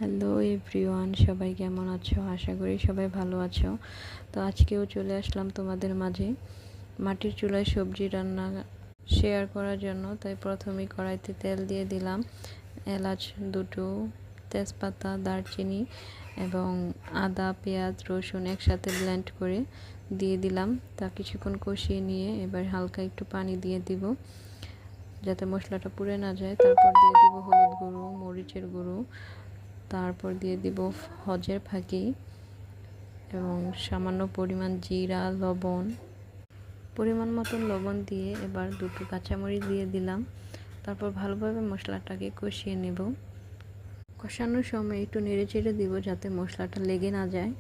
Hello everyone, সবাই কেমন আছো? আশা করি সবাই ভালো আছো। তো আজকেও চলে আসলাম তোমাদের মাঝে মাটির চুলায় সবজি রান্না শেয়ার করার জন্য। তাই প্রথমেই কড়াইতে তেল দিয়ে দিলাম, এলাচ দুটো, তেজপাতা, দারচিনি এবং আদা, পেঁয়াজ, রসুন একসাথে ব্লেন্ড করে দিয়ে দিলাম। তা কিছুক্ষণ কষিয়ে নিয়ে এবার হালকা একটু পানি দিয়ে দিব যাতে মশলাটা পুড়ে না যায়। তারপর দিয়ে দিব হলুদ গুঁড়ো, মরিচের গুঁড়ো, তারপর দিয়ে দিব হজের ফাঁকি এবং সামান্য পরিমাণ জিরা, লবণ, পরিমাণ মতন লবণ দিয়ে এবার দুটো কাঁচামরিচ দিয়ে দিলাম। তারপর ভালোভাবে মশলাটাকে কষিয়ে নেব। কষানোর সময় একটু নেড়েচেড়ে দিব যাতে মশলাটা লেগে না যায়।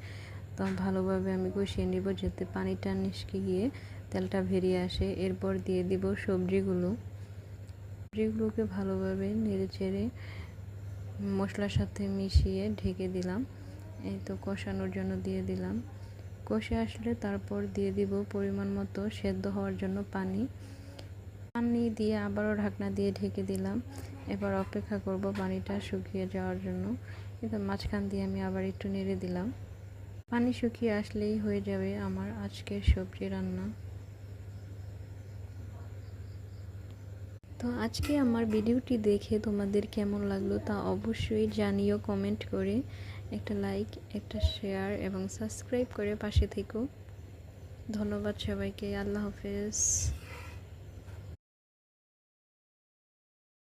তো ভালোভাবে আমি কষিয়ে নিব যাতে পানিটা নিষ্কে গিয়ে তেলটা বেরিয়ে আসে। এরপর দিয়ে দিব সবজিগুলোকে ভালোভাবে নেড়েচেড়ে মশলার সাথে মিশিয়ে ঢেকে দিলাম। এই তো কষানোর জন্য দিয়ে দিলাম। কষে আসলে তারপর দিয়ে দিব পরিমাণ মতো সেদ্ধ হওয়ার জন্য পানি দিয়ে আবারও ঢাকনা দিয়ে ঢেকে দিলাম। এবার অপেক্ষা করব পানিটা শুকিয়ে যাওয়ার জন্য। কিন্তু মাঝখান দিয়ে আমি আবার একটু নেড়ে দিলাম। পানি শুকিয়ে আসলেই হয়ে যাবে আমার আজকের সবজি রান্না। তো আজকে আমার ভিডিওটি দেখে তোমাদের কেমন লাগলো তা অবশ্যই জানিও কমেন্ট করে। একটা লাইক, একটা শেয়ার এবং সাবস্ক্রাইব করে পাশে থেকো। ধন্যবাদ সবাইকে। আল্লাহ হাফেজ।